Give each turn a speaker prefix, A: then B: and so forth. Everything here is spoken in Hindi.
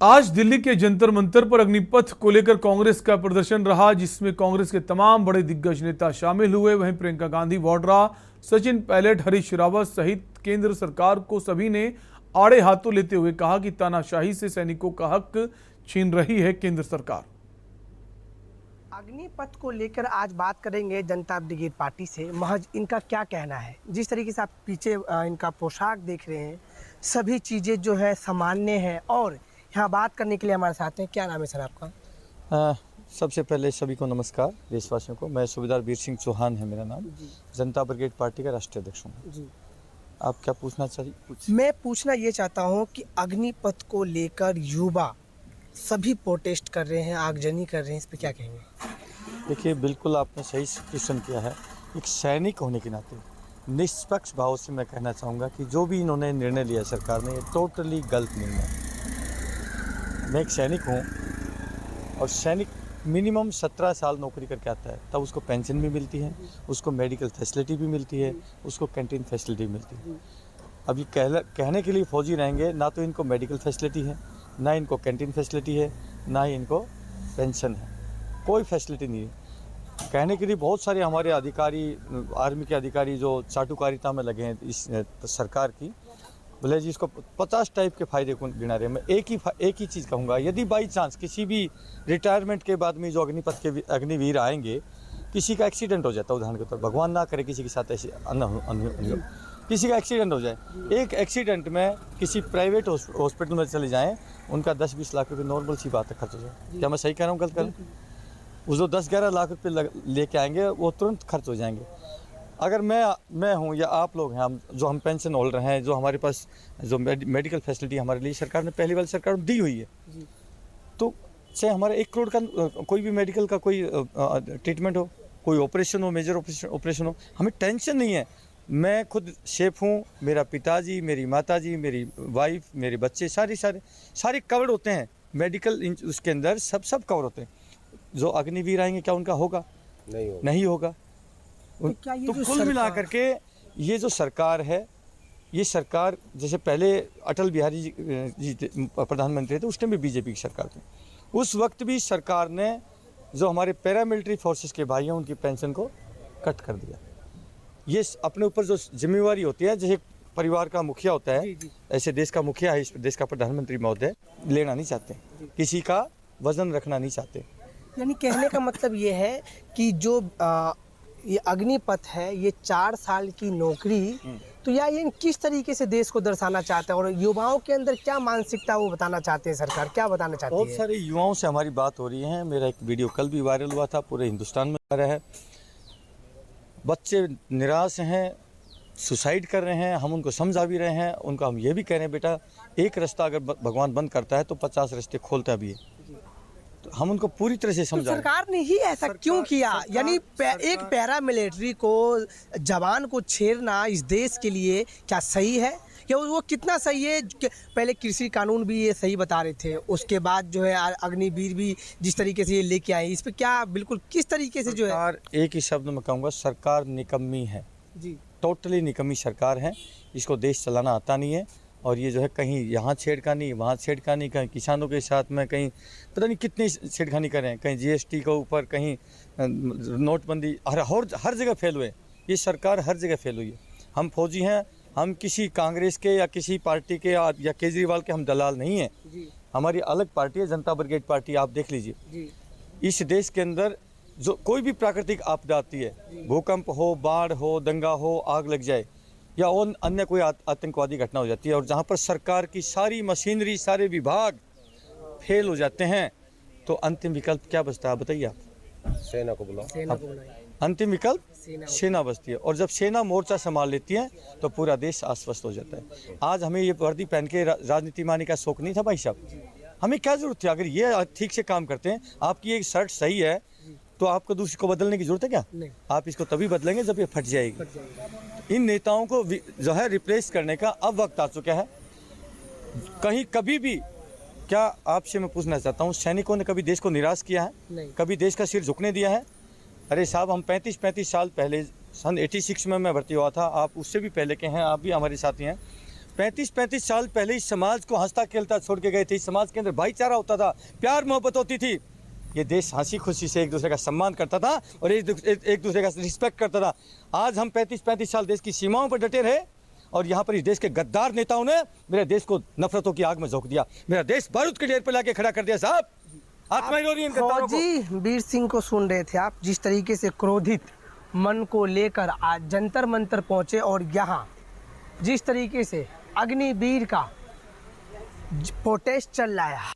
A: आज दिल्ली के जंतर मंतर पर अग्निपथ को लेकर कांग्रेस का प्रदर्शन रहा, जिसमें कांग्रेस के तमाम बड़े दिग्गज नेता शामिल हुए। वहीं प्रियंका गांधी वाड्रा, सचिन पायलट, हरीश रावत सहित केंद्र सरकार को सभी ने आड़े हाथों लेते हुए कहा कि तानाशाही से सैनिकों का हक छीन रही है केंद्र सरकार।
B: अग्निपथ को लेकर आज बात करेंगे जनता ब्रिगेड पार्टी से। महज इनका क्या कहना है। जिस तरीके से आप पीछे इनका पोशाक देख रहे हैं, सभी चीज़ें जो है सामान्य है। और यहाँ बात करने के लिए हमारे साथ हैं। क्या नाम है सर आपका?
C: सबसे पहले सभी को नमस्कार देशवासियों को। मैं सूबेदार वीर सिंह चौहान है मेरा नाम। जनता ब्रिगेड पार्टी का राष्ट्रीय अध्यक्ष हूँ जी। आप क्या पूछना चाहिए?
B: मैं पूछना ये चाहता हूँ कि अग्निपथ को लेकर युवा सभी प्रोटेस्ट कर रहे हैं, आगजनी कर रहे हैं, इस पर क्या कहेंगे?
C: देखिए, बिल्कुल आपने सही क्वेश्चन किया है। एक सैनिक होने के नाते निष्पक्ष भाव से मैं कहना चाहूँगा कि जो भी इन्होंने निर्णय लिया सरकार ने, ये टोटली गलत निर्णय है। मैं एक सैनिक हूँ और सैनिक मिनिमम 17 साल नौकरी करके आता है, तब उसको पेंशन भी मिलती है, उसको मेडिकल फैसिलिटी भी मिलती है, उसको कैंटीन फैसिलिटी भी मिलती है। अब ये कहने के लिए फौजी रहेंगे, ना तो इनको मेडिकल फैसिलिटी है, ना इनको कैंटीन फैसिलिटी है, ना ही इनको पेंशन है, कोई फैसिलिटी नहीं है। कहने के लिए बहुत सारे हमारे अधिकारी, आर्मी के अधिकारी जो चाटुकारिता में लगे हैं इस सरकार की, बोले जी इसको 50 टाइप के फ़ायदे को गिना रहे हैं। मैं एक ही चीज़ कहूँगा, यदि बाई चांस किसी भी रिटायरमेंट के बाद में जो अग्निपथ के अग्निवीर आएंगे, किसी का एक्सीडेंट हो जाता है, उदाहरण के तौर भगवान ना करे किसी के साथ ऐसे किसी का एक्सीडेंट हो जाए, एक एक्सीडेंट में किसी प्राइवेट हॉस्पिटल में चले जाएँ, उनका 10-20 लाख रुपये नॉर्मल सी बात है खर्च हो जाए। क्या मैं सही कह रहा हूँ, गलत कर रहा हूँ? वो जो 10-11 लाख रुपये लेके आएंगे वो तुरंत खर्च हो जाएंगे। अगर मैं हूँ या आप लोग हैं, हम पेंशन होल्डर हैं, जो हमारे पास जो मेडिकल फैसिलिटी हमारे लिए सरकार ने पहली बार सरकार दी हुई है, तो चाहे हमारे 1 करोड़ का कोई भी मेडिकल का कोई ट्रीटमेंट हो, कोई ऑपरेशन हो, मेजर ऑपरेशन हो, हमें टेंशन नहीं है। मैं खुद शेफ हूँ, मेरा पिताजी, मेरी माताजी, मेरी वाइफ, मेरे बच्चे सारे कवर्ड होते हैं मेडिकल, उसके अंदर सब कवर होते हैं। जो अग्निवीर आएंगे क्या उनका होगा? नहीं होगा। तो कुल मिला करके ये जो सरकार है, ये सरकार, जैसे पहले अटल बिहारी जी प्रधानमंत्री थे, उस टाइम भी बीजेपी की सरकार थी, उस वक्त भी सरकार ने जो हमारे पैरामिलिट्री फोर्सेस के भाई हैं उनकी पेंशन को कट कर दिया। ये अपने ऊपर जो जिम्मेवारी होती है, जैसे परिवार का मुखिया होता है, ऐसे देश का मुखिया है, इस देश का प्रधानमंत्री महोदय लेना नहीं चाहते, किसी का वजन रखना नहीं चाहते।
B: यानी कहने का मतलब ये है कि जो ये अग्निपथ है, ये 4 साल की नौकरी, तो या ये किस तरीके से देश को दर्शाना चाहता है और युवाओं के अंदर क्या मानसिकता वो बताना चाहते हैं, सरकार क्या बताना चाहती है?
C: बहुत सारे युवाओं से हमारी बात हो रही है। मेरा एक वीडियो कल भी वायरल हुआ था, पूरे हिंदुस्तान में आ रहा है। बच्चे निराश हैं, सुसाइड कर रहे हैं, हम उनको समझा भी रहे हैं। उनको हम ये भी कह रहे हैं, बेटा एक रास्ता अगर भगवान बंद करता है तो 50 रास्ते खोलता भी है। हम उनको पूरी तरह से समझा।
B: तो सरकार ने ही ऐसा क्यों किया? यानी एक पैरामिलिट्री को, जवान को छेड़ना इस देश के लिए क्या सही है? या वो कितना सही है? पहले कृषि कानून भी ये सही बता रहे थे, उसके बाद जो है अग्निवीर भी जिस तरीके से ये लेके आए, इस पे क्या बिल्कुल किस तरीके से जो है?
C: एक ही शब्द में कहूँगा, सरकार निकम्मी है जी, टोटली निकम्मी सरकार है। इसको देश चलाना आता नहीं है, और ये जो है कहीं यहाँ छेड़खानी, वहाँ छेड़खानी, कहीं किसानों के साथ में, कहीं पता नहीं कितनी छेड़खानी कर रहे हैं, कहीं जीएसटी के ऊपर, कहीं नोटबंदी, हर जगह फेल हुए। ये सरकार हर जगह फेल हुई है। हम फौजी हैं, हम किसी कांग्रेस के या किसी पार्टी के या केजरीवाल के हम दलाल नहीं हैं। हमारी अलग पार्टी है, जनता ब्रिगेड पार्टी। आप देख लीजिए, इस देश के अंदर जो कोई भी प्राकृतिक आपदा आती है, भूकंप हो, बाढ़ हो, दंगा हो, आग लग जाए, या और अन्य कोई आतंकवादी घटना हो जाती है, और जहाँ पर सरकार की सारी मशीनरी, सारे विभाग फेल हो जाते हैं, तो अंतिम विकल्प क्या बचता है बताइए आप?
D: सेना को बुलाओ।
C: अंतिम विकल्प सेना बचती है, और जब सेना मोर्चा संभाल लेती है तो पूरा देश आश्वस्त हो जाता है। आज हमें ये वर्दी पहन के राजनीति मानने का शौक नहीं था भाई साहब, हमें क्या जरूरत थी? अगर ये ठीक से काम करते हैं, आपकी एक शर्ट सही है तो आपको दूसरी को बदलने की जरूरत है क्या? नहीं। आप इसको तभी बदलेंगे जब ये फट जाएगी। इन नेताओं को जो है रिप्लेस करने का अब वक्त आ चुका है। कभी भी, क्या आपसे मैं पूछना चाहता हूँ, सैनिकों ने कभी देश को निराश किया है? नहीं। कभी देश का सिर झुकने दिया है? अरे साहब, हम 35 साल पहले, सन 86 में मैं भर्ती हुआ था, आप उससे भी पहले के हैं, आप भी हमारे साथी हैं। 35 साल पहले इस समाज को हंसता खेलता छोड़ के गए थे। इस समाज के अंदर भाईचारा होता था, प्यार मोहब्बत होती थी। ये देश हंसी खुशी से एक दूसरे का सम्मान करता था और एक दूसरे का रिस्पेक्ट करता था। आज हम 35 साल देश की सीमाओं पर डटे रहे और यहाँ पर इस देश के गद्दार नेताओं ने मेरे देश को नफरतों की आग में झोंक दिया। मेरा देश बारूद के ढेर पर लाके खड़ा कर दिया। साहब आत्मा रो रही है इन गद्दारों को।
B: फौजी वीर सिंह को सुन रहे थे आप, जिस तरीके से क्रोधित मन को लेकर आज जंतर मंतर पहुंचे और यहाँ जिस तरीके से अग्निवीर का प्रोटेस्ट चल रहा है।